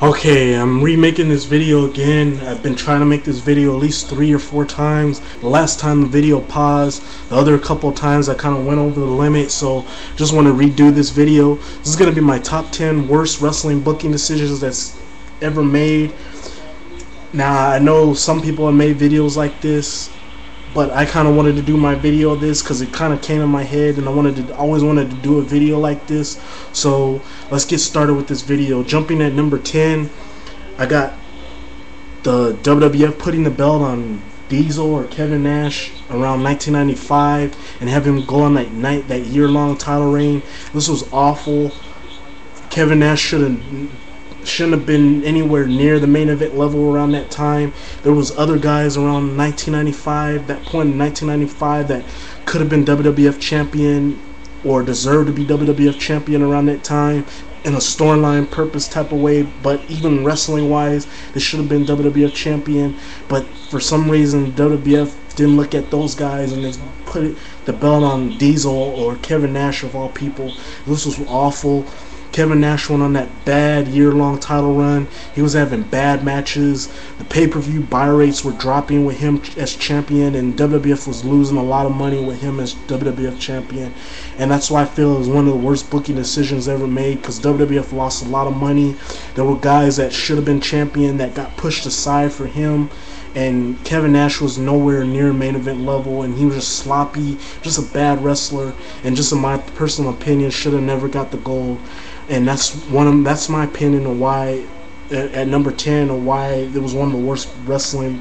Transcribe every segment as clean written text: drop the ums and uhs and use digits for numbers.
Okay, I'm remaking this video again. I've been trying to make this video at least 3 or 4 times. The last time the video paused, the other couple of times I kind of went over the limit, so just want to redo this video. This is going to be my top 10 worst wrestling booking decisions that's ever made. Now, I know some people have made videos like this, but I kind of wanted to do my video of this because it kind of came in my head, and always wanted to do a video like this. So let's get started with this video. Jumping at number 10, I got the WWF putting the belt on Diesel or Kevin Nash around 1995 and have him go on that year-long title reign. This was awful. Kevin Nash shouldn't have been anywhere near the main event level around that time. There was other guys around 1995, that point in 1995, that could have been WWF champion or deserved to be WWF champion around that time in a storyline purpose type of way, but even wrestling wise, they should have been WWF champion. But for some reason, WWF didn't look at those guys and they put the belt on Diesel or Kevin Nash of all people. This was awful. Kevin Nash went on that bad year-long title run. He was having bad matches. The pay-per-view buy rates were dropping with him as champion, and WWF was losing a lot of money with him as WWF champion. And that's why I feel it was one of the worst booking decisions ever made, because WWF lost a lot of money. There were guys that should have been champion that got pushed aside for him. And Kevin Nash was nowhere near main event level, and he was just sloppy, just a bad wrestler, and just in my personal opinion, should have never got the gold. And that's my opinion of why at number 10, or why it was one of the worst wrestling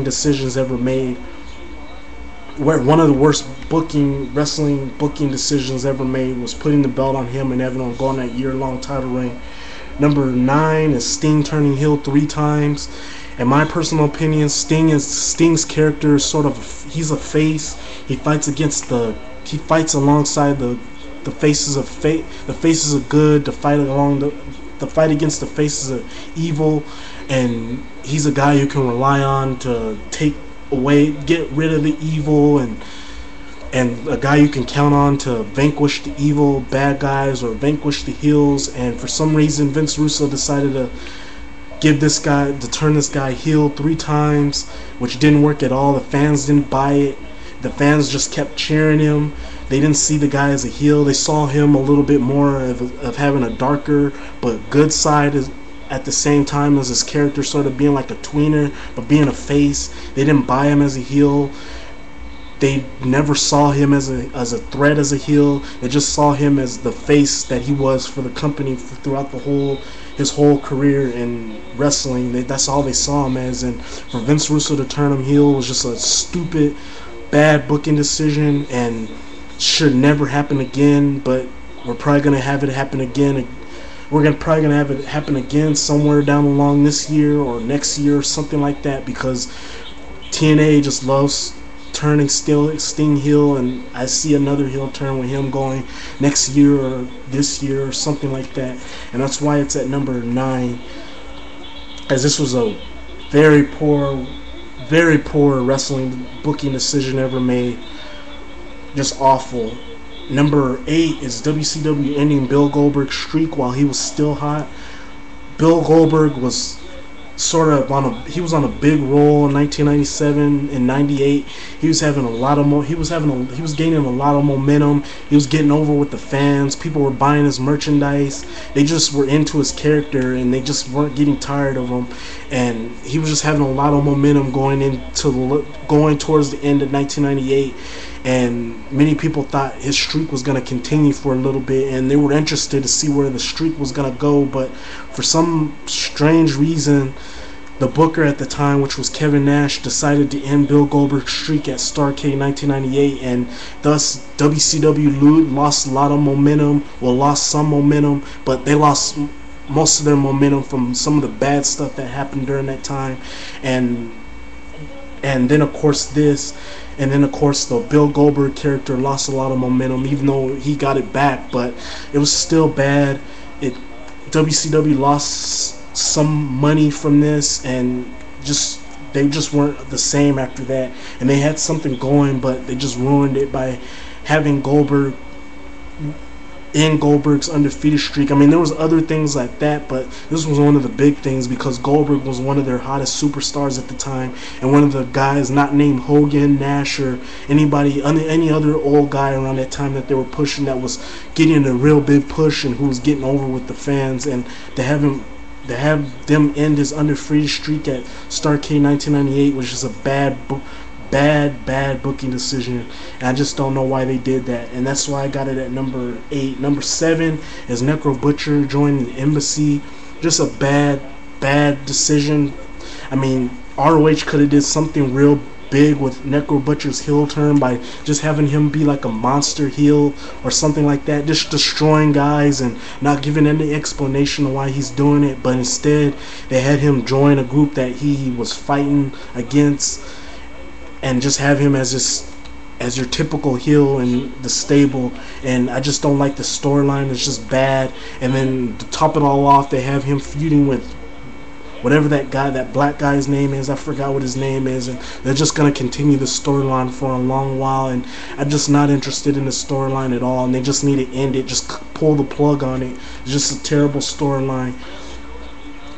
decisions ever made. Where one of the worst wrestling booking decisions ever made was putting the belt on him and having him go on that year-long title reign. Number 9 is Sting turning heel 3 times. In my personal opinion, Sting's character is he's a face. He fights alongside the faces of fate, the faces of good, to fight against the faces of evil, and he's a guy you can rely on to get rid of the evil, and a guy you can count on to vanquish the evil bad guys or vanquish the heels. And for some reason, Vince Russo decided to turn this guy heel 3 times, which didn't work at all. The fans didn't buy it. The fans just kept cheering him. They didn't see the guy as a heel. They saw him a little bit more of having a darker but good side at the same time as his character sort of being like a tweener but being a face. They didn't buy him as a heel. They never saw him as a threat as a heel. They just saw him as the face that he was for the company throughout his whole career in wrestling. That's all they saw him as. And for Vince Russo to turn him heel was just a stupid, bad booking decision, and should never happen again. But we're probably gonna have it happen again. Probably gonna have it happen again somewhere down along this year or next year or something like that, because TNA just loves turning Sting heel, and I see another heel turn with him going next year or this year or something like that. And that's why it's at number 9, as this was a very poor wrestling booking decision ever made. Just awful. Number 8 is WCW ending Bill Goldberg's streak while he was still hot. Bill Goldberg was he was on a big roll in 1997 and 98. He was gaining a lot of momentum. He was getting over with the fans. People were buying his merchandise. They just were into his character, and they just weren't getting tired of him. And he was just having a lot of momentum going towards the end of 1998. And many people thought his streak was going to continue for a little bit, and they were interested to see where the streak was going to go. But for some strange reason, the booker at the time, which was Kevin Nash, decided to end Bill Goldberg's streak at Starrcade 1998, and thus WCW lost a lot of momentum. Lost some momentum, but they lost most of their momentum from some of the bad stuff that happened during that time. And then of course the Bill Goldberg character lost a lot of momentum, even though he got it back, but it was still bad. WCW lost some money from this, and they just weren't the same after that. And they had something going, but they just ruined it by having Goldberg in Goldberg's undefeated streak. I mean, there was other things like that, but this was one of the big things because Goldberg was one of their hottest superstars at the time, and one of the guys not named Hogan, Nash, or anybody, any other old guy around that time that they were pushing that was getting a real big push and who was getting over with the fans. And to have them end his undefeated streak at Starrcade 1998 was just a bad booking decision, and I just don't know why they did that, and that's why I got it at number 8. Number 7 is Necro Butcher joining the Embassy. Just a bad decision. I mean, ROH could have did something real big with Necro Butcher's heel turn by just having him be like a monster heel or something like that, just destroying guys and not giving any explanation of why he's doing it, but instead they had him join a group that he was fighting against and just have him as your typical heel in the stable. And I just don't like the storyline. It's just bad. And then to top it all off, they have him feuding with whatever that black guy's name is. I forgot what his name is, and they're just gonna continue the storyline for a long while, and I'm just not interested in the storyline at all, and they just need to end it, just pull the plug on it. It's just a terrible storyline.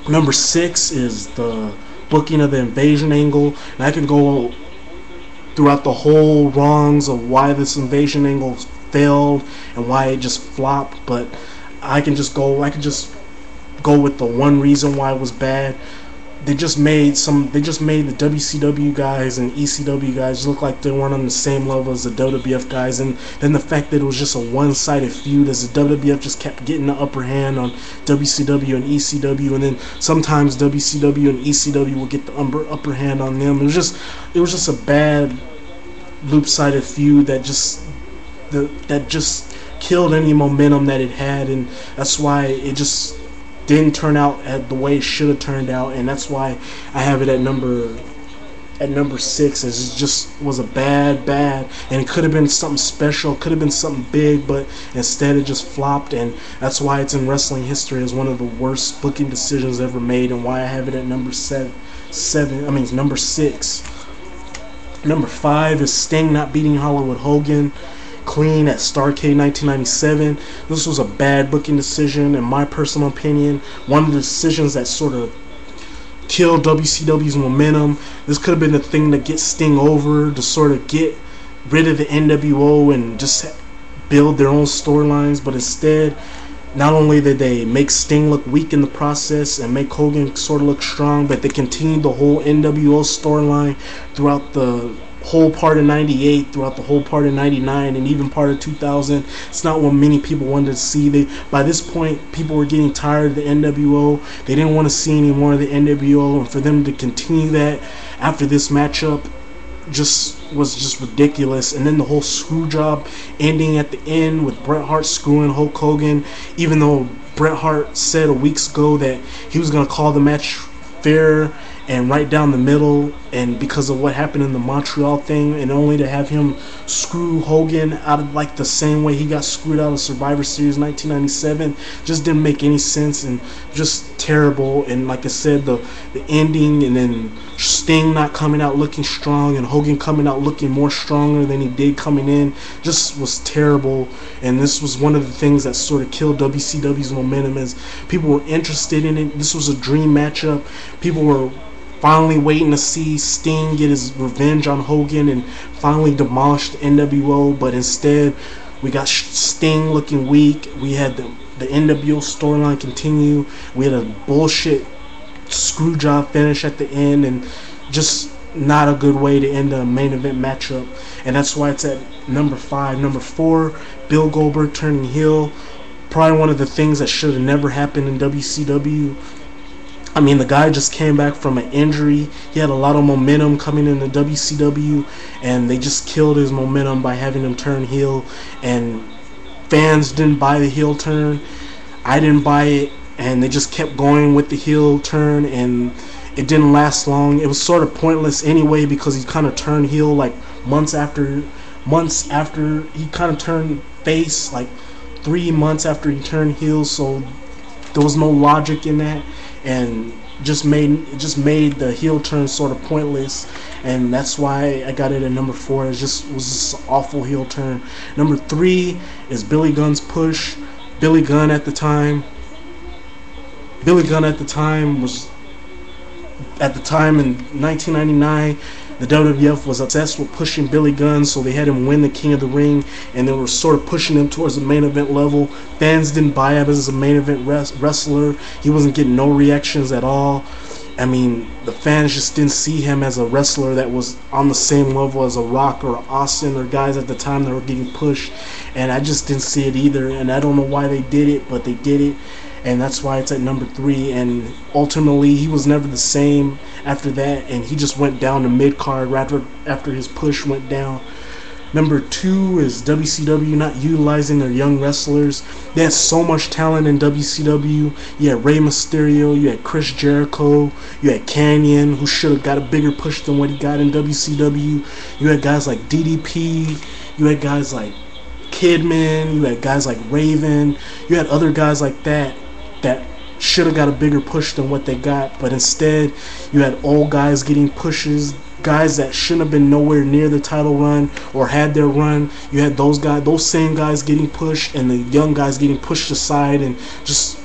Number 6 is the booking of the invasion angle, and I can go throughout the whole wrongs of why this invasion angle failed and why it just flopped, but I can just go with the one reason why it was bad. They just made the WCW guys and ECW guys look like they weren't on the same level as the WWF guys, and then the fact that it was just a one-sided feud as the WWF just kept getting the upper hand on WCW and ECW, and then sometimes WCW and ECW will get the upper hand on them. It was just a bad loop-sided feud that just killed any momentum that it had, and that's why it just didn't turn out at the way it should have turned out, and that's why I have it at number 6. It just was a bad, and it could have been something special, could have been something big, but instead it just flopped, and that's why it's in wrestling history as one of the worst booking decisions ever made, and why I have it at number 6. Number 5 is Sting not beating Hollywood Hogan clean at Starrcade 1997. This was a bad booking decision, in my personal opinion. One of the decisions that sort of killed WCW's momentum. This could have been the thing to get Sting over, to sort of get rid of the NWO and just build their own storylines, but instead, not only did they make Sting look weak in the process and make Hogan sort of look strong, but they continued the whole NWO storyline throughout the whole part of 98, throughout the whole part of 99, and even part of 2000. It's not what many people wanted to see. By this point, people were getting tired of the NWO. They didn't want to see any more of the NWO, and for them to continue that after this matchup was just ridiculous. And then the whole screw job ending at the end with Bret Hart screwing Hulk Hogan, even though Bret Hart said a week ago that he was going to call the match fair and right down the middle, and because of what happened in the Montreal thing, and only to have him screw Hogan out of like the same way he got screwed out of Survivor Series 1997, just didn't make any sense and just terrible. And like I said, the ending, and then Sting not coming out looking strong and Hogan coming out looking more stronger than he did coming in, just was terrible. And this was one of the things that sort of killed WCW's momentum, as people were interested in it. This was a dream matchup. People were finally waiting to see Sting get his revenge on Hogan and finally demolish the NWO, but instead we got Sting looking weak. We had the NWO storyline continue. We had a bullshit screw job finish at the end, and just not a good way to end a main event matchup. And that's why it's at number 5. Number 4, Bill Goldberg turning heel. Probably one of the things that should have never happened in WCW. I mean, the guy just came back from an injury. He had a lot of momentum coming into WCW, and they just killed his momentum by having him turn heel. And fans didn't buy the heel turn. I didn't buy it, and they just kept going with the heel turn, and it didn't last long. It was sort of pointless anyway, because he kind of turned heel like months after he kind of turned face, like 3 months after he turned heel. So there was no logic in that, and just made the heel turn sort of pointless. And that's why I got it at number 4. It was just an awful heel turn. Number 3 is Billy Gunn's push. Billy Gunn at the time. Billy Gunn at the time was, at the time in 1999, the WWF was obsessed with pushing Billy Gunn, so they had him win the King of the Ring, and they were sort of pushing him towards the main event level. Fans didn't buy him as a main event wrestler. He wasn't getting no reactions at all. I mean, the fans just didn't see him as a wrestler that was on the same level as a Rock or Austin or guys at the time that were getting pushed, and I just didn't see it either. And I don't know why they did it, but they did it, and that's why it's at number 3. And ultimately, he was never the same after that, and he just went down to mid-card after his push went down. Number 2 is WCW not utilizing their young wrestlers. They had so much talent in WCW. You had Rey Mysterio, you had Chris Jericho, you had Kanyon, who should have got a bigger push than what he got in WCW. You had guys like DDP, you had guys like Kidman, you had guys like Raven, you had other guys like that should have got a bigger push than what they got, but instead you had old guys getting pushes, guys that shouldn't have been nowhere near the title run or had their run. You had those same guys getting pushed, and the young guys getting pushed aside and just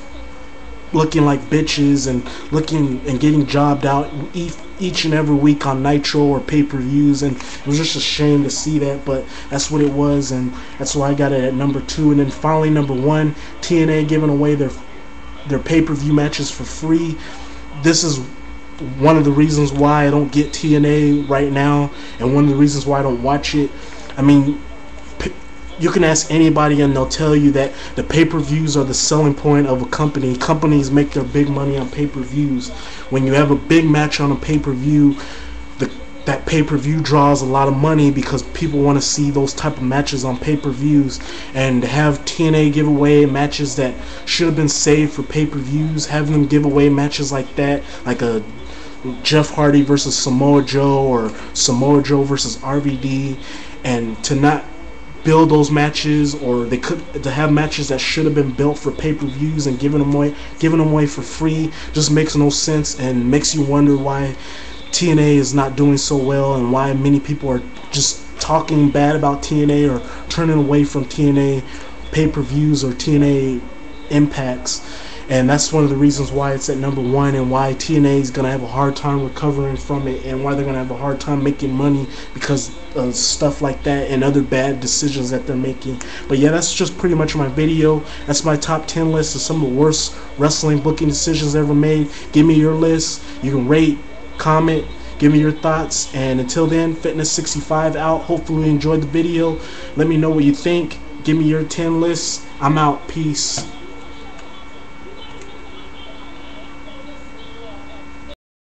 looking like bitches and looking and getting jobbed out each and every week on Nitro or pay-per-views, and it was just a shame to see that, but that's what it was, and that's why I got it at number 2. And then finally, number 1, TNA giving away their pay-per-view matches for free. This is one of the reasons why I don't get TNA right now, and one of the reasons why I don't watch it. I mean, you can ask anybody and they'll tell you that the pay-per-views are the selling point of a company. Companies make their big money on pay-per-views. When you have a big match on a pay-per-view, that pay-per-view draws a lot of money because people want to see those type of matches on pay-per-views. And to have TNA give away matches that should have been saved for pay-per-views, having them give away matches like that, like a Jeff Hardy versus Samoa Joe or Samoa Joe versus RVD, and to not build those matches, or to have matches that should have been built for pay-per-views and giving them away for free, just makes no sense and makes you wonder why TNA is not doing so well and why many people are just talking bad about TNA or turning away from TNA pay-per-views or TNA impacts. And that's one of the reasons why it's at number 1, and why TNA is going to have a hard time recovering from it, and why they're going to have a hard time making money because of stuff like that and other bad decisions that they're making. But yeah, that's just pretty much my video. That's my top 10 list of some of the worst wrestling booking decisions ever made. Give me your list. You can rate, comment, give me your thoughts, and until then, Fitness65 out. Hopefully you enjoyed the video. Let me know what you think. Give me your 10 lists. I'm out. Peace.